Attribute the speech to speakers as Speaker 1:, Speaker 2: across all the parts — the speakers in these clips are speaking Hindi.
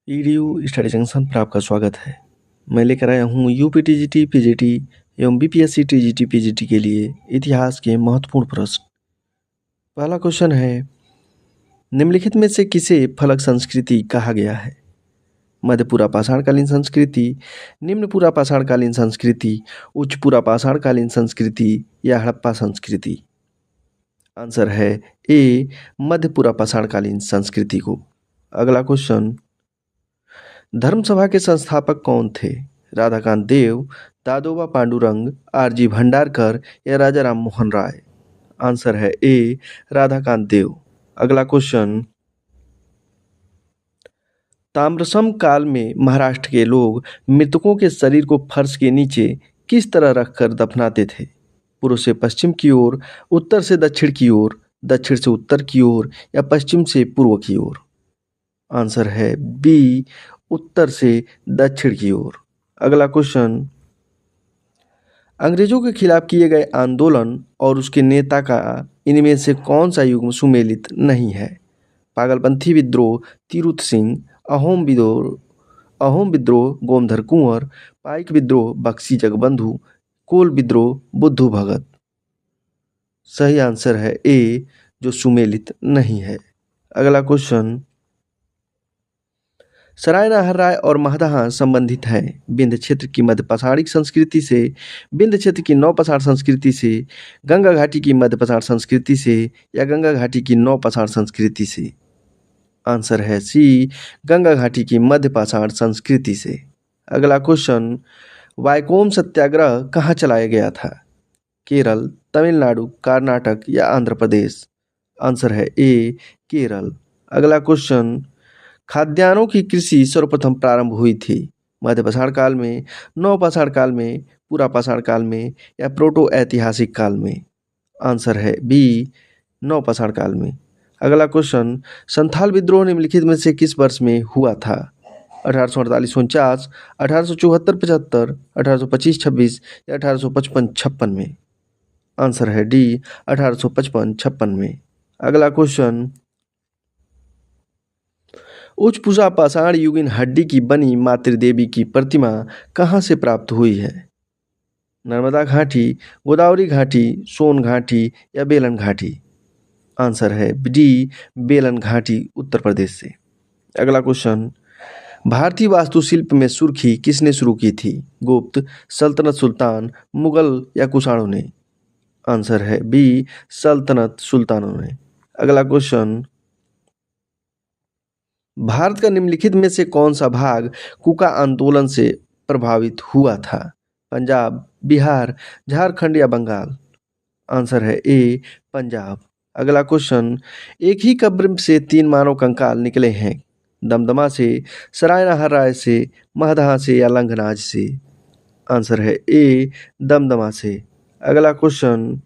Speaker 1: ईडीयू स्टडी जंक्शन पर आपका स्वागत है। मैं लेकर आया हूँ यूपीटीजीटी पीजीटी एवं बीपीएससी टीजीटी पीजीटी के लिए इतिहास के महत्वपूर्ण प्रश्न। पहला क्वेश्चन है, निम्नलिखित में से किसे फलक संस्कृति कहा गया है? मध्यपुरा पाषाणकालीन संस्कृति, निम्नपुरा पाषाणकालीन संस्कृति, उच्चपुरा पाषाणकालीन संस्कृति या हड़प्पा संस्कृति? आंसर है ए, मध्यपुरा पाषाणकालीन संस्कृति को। अगला क्वेश्चन, धर्मसभा के संस्थापक कौन थे? राधाकांत देव, दादोबा पांडुरंग, आरजी भंडारकर या राजा राम मोहन राय? आंसर है ए, राधाकांत देव। अगला क्वेश्चन, ताम्रसम काल में महाराष्ट्र के लोग मृतकों के शरीर को फर्श के नीचे किस तरह रखकर दफनाते थे? पूर्व से पश्चिम की ओर, उत्तर से दक्षिण की ओर, दक्षिण से उत्तर की ओर या पश्चिम से पूर्व की ओर? आंसर है बी, उत्तर से दक्षिण की ओर। अगला क्वेश्चन, अंग्रेजों के खिलाफ किए गए आंदोलन और उसके नेता का इनमें से कौन सा युग्म सुमेलित नहीं है? पागलपंथी विद्रोह तिरुत सिंह, अहोम विद्रोह गोमधर कुंवर, पाइक विद्रोह बख्शी जगबंधु, कोल विद्रोह बुद्धू भगत? सही आंसर है ए, जो सुमेलित नहीं है। अगला क्वेश्चन, सराय नाहर राय और महदहा संबंधित हैं विंध्य क्षेत्र की मध्य पठारिक संस्कृति से, विंध्य क्षेत्र की नौ पठार संस्कृति से, गंगा घाटी की मध्य पठार संस्कृति से या गंगा घाटी की नौ पठार संस्कृति से? आंसर है सी, गंगा घाटी की मध्य पठार संस्कृति से। अगला क्वेश्चन, वाइकोम सत्याग्रह कहाँ चलाया गया था? केरल, तमिलनाडु, कर्नाटक या आंध्र प्रदेश? आंसर है ए, केरल। अगला क्वेश्चन, खाद्यान्नों की कृषि सर्वप्रथम प्रारंभ हुई थी मध्य पाषाण काल में, नव पाषाण काल में, पूरा पाषाण काल में या प्रोटो ऐतिहासिक काल में? आंसर है बी, नव पाषाण काल में। अगला क्वेश्चन, संथाल विद्रोह निम्नलिखित में से किस वर्ष में हुआ था? 1848-49, 1874-75, 1825-26 या 1855-56 में? आंसर है डी, 1855-56 में। अगला क्वेश्चन, उच्चपुरा पाषाण युगीन हड्डी की बनी मातृदेवी की प्रतिमा कहाँ से प्राप्त हुई है? नर्मदा घाटी, गोदावरी घाटी, सोन घाटी या बेलन घाटी? आंसर है डी, बेलन घाटी, उत्तर प्रदेश से। अगला क्वेश्चन, भारतीय वास्तुशिल्प में सुर्खी किसने शुरू की थी? गुप्त, सल्तनत सुल्तान, मुगल या कुषाणों ने? आंसर है बी, सल्तनत सुल्तानों ने। अगला क्वेश्चन, भारत का निम्नलिखित में से कौन सा भाग कुका आंदोलन से प्रभावित हुआ था? पंजाब, बिहार, झारखंड या बंगाल? आंसर है ए, पंजाब। अगला क्वेश्चन, एक ही कब्र से 3 मानव कंकाल निकले हैं, दमदमा से, सराय नाहर राय से, महदहा से या लंघनाज से? आंसर है ए, दमदमा से। अगला क्वेश्चन,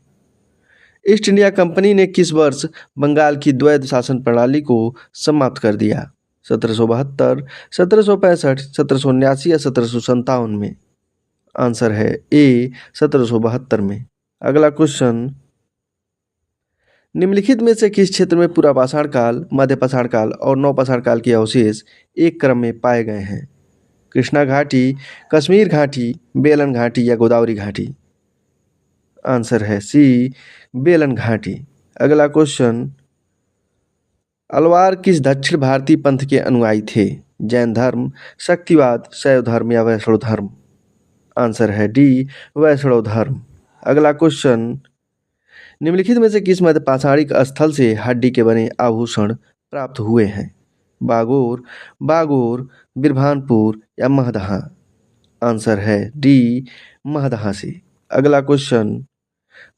Speaker 1: ईस्ट इंडिया कंपनी ने किस वर्ष बंगाल की द्वैध शासन प्रणाली को समाप्त कर दिया? 1772, 1765, 1779 या 1757 में? आंसर है ए, 1772 में। अगला क्वेश्चन, निम्नलिखित में से किस क्षेत्र में पूरा पाषाण काल, मध्य पाषाण काल और नव पाषाण काल के अवशेष एक क्रम में पाए गए हैं? कृष्णा घाटी, कश्मीर घाटी, बेलन घाटी या गोदावरी घाटी? आंसर है सी, बेलन घाटी। अगला क्वेश्चन, अलवार किस दक्षिण भारतीय पंथ के अनुयायी थे? जैन धर्म, शक्तिवाद, शैव धर्म या वैष्णव धर्म? आंसर है डी, वैष्णव धर्म। अगला क्वेश्चन, निम्नलिखित में से किस मध्य पाषाणिक स्थल से हड्डी के बने आभूषण प्राप्त हुए हैं? बागोर, बागोर, बिरभानपुर या महदहा? आंसर है डी, महदहा से। अगला क्वेश्चन,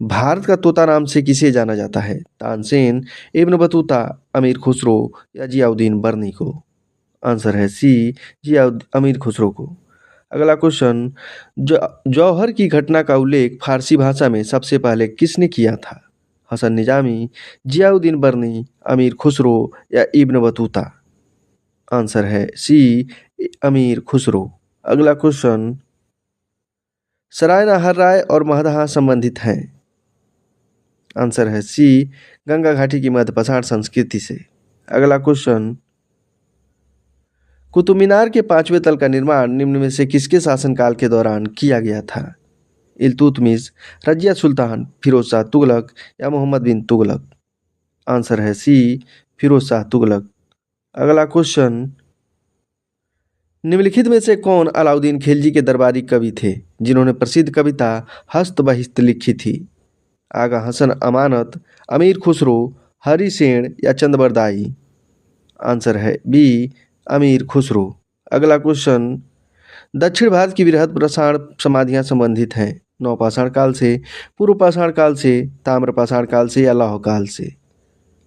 Speaker 1: भारत का तोता नाम से किसे जाना जाता है? तानसेन, इब्न बतूता, अमीर खुसरो या जियाउद्दीन बर्नी को? आंसर है सी, अमीर खुसरो को। अगला क्वेश्चन, जौहर की घटना का उल्लेख फारसी भाषा में सबसे पहले किसने किया था? हसन निजामी, जियाउद्दीन बर्नी, अमीर खुसरो या इब्न बतूता? आंसर है सी, अमीर खुसरो। अगला क्वेश्चन, सराय नाहर राय और महदहा संबंधित हैं? आंसर है सी, गंगा घाटी की मध्य पाषाण संस्कृति से। अगला क्वेश्चन, कुतुब मीनार के 5वें तल का निर्माण निम्न में से किसके शासनकाल के दौरान किया गया था? इल्तुतमिश, रजिया सुल्तान, फिरोज शाह तुगलक या मोहम्मद बिन तुगलक? आंसर है सी, फिरोज शाह तुगलक। अगला क्वेश्चन, निम्नलिखित में से कौन अलाउद्दीन खिलजी के दरबारी कवि थे जिन्होंने प्रसिद्ध कविता हस्त बहिस्त लिखी थी? आगा हसन अमानत, अमीर खुसरो, हरि सेन या चंदबरदाई? आंसर है बी, अमीर खुसरो। अगला क्वेश्चन, दक्षिण भारत की वृहद पाषाण समाधियां संबंधित हैं नवपाषाण काल से, पूर्व पाषाण काल से, ताम्र पाषाण काल से या लौह काल से?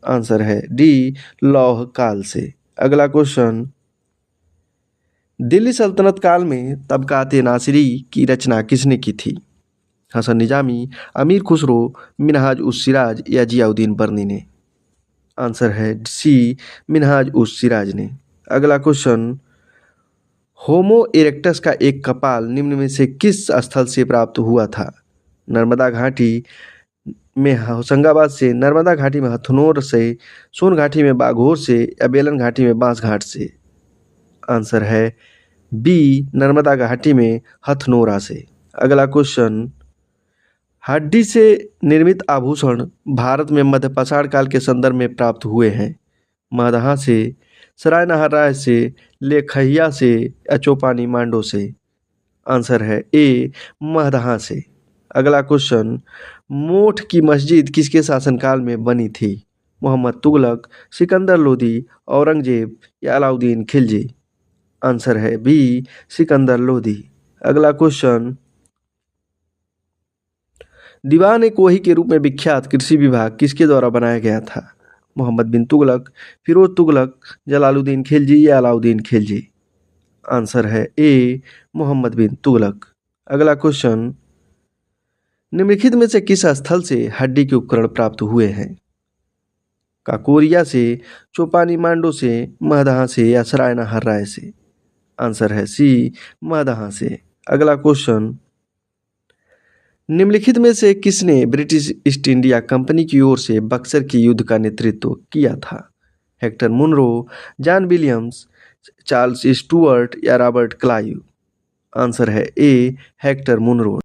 Speaker 1: आंसर है डी, लौह काल से। अगला क्वेश्चन, दिल्ली सल्तनत काल में तबकात-ए नासिरी की रचना किसने की थी? हसन निजामी, अमीर खुसरो, मिनहाज उस सिराज या जियाउद्दीन बर्नी ने? आंसर है सी, मिनहाज उस सिराज ने। अगला क्वेश्चन, होमो इरेक्टस का एक कपाल निम्न में से किस स्थल से प्राप्त हुआ था? नर्मदा घाटी में होशंगाबाद से, नर्मदा घाटी में हथनोर से, सोन घाटी में बाघोर से या बेलन घाटी में बांस घाट से? आंसर है बी, नर्मदा घाटी में हथनोरा से। अगला क्वेश्चन, हड्डी से निर्मित आभूषण भारत में मध्यपाषाण काल के संदर्भ में प्राप्त हुए हैं। महदहा से, सरायनहाराय से, लेखहिया से या चौपानी मांडो से? आंसर है ए, महदहा से। अगला क्वेश्चन, मोठ की मस्जिद किसके शासनकाल में बनी थी? मोहम्मद तुगलक, सिकंदर लोदी, औरंगजेब या अलाउद्दीन खिलजी? आंसर है बी, सिकंदर लोदी। अगला क्वेश्चन, दीवान कोही के रूप में विख्यात कृषि विभाग किसके द्वारा बनाया गया था? मोहम्मद बिन तुगलक, फिरोज तुगलक, जलालुद्दीन खिलजी या अलाउद्दीन खिलजी? आंसर है ए, मोहम्मद बिन तुगलक। अगला क्वेश्चन, निम्नलिखित में से किस स्थल से हड्डी के उपकरण प्राप्त हुए हैं? काकोरिया से, चौपानी मांडो से, महदहा से या सरायनहाराय से? आंसर है सी, महदहा से। अगला क्वेश्चन, निम्नलिखित में से किसने ब्रिटिश ईस्ट इंडिया कंपनी की ओर से बक्सर की युद्ध का नेतृत्व किया था? Hector Munro, John Williams, Charles Stuart या रॉबर्ट क्लाइव? आंसर है ए, हेक्टर मुनरो।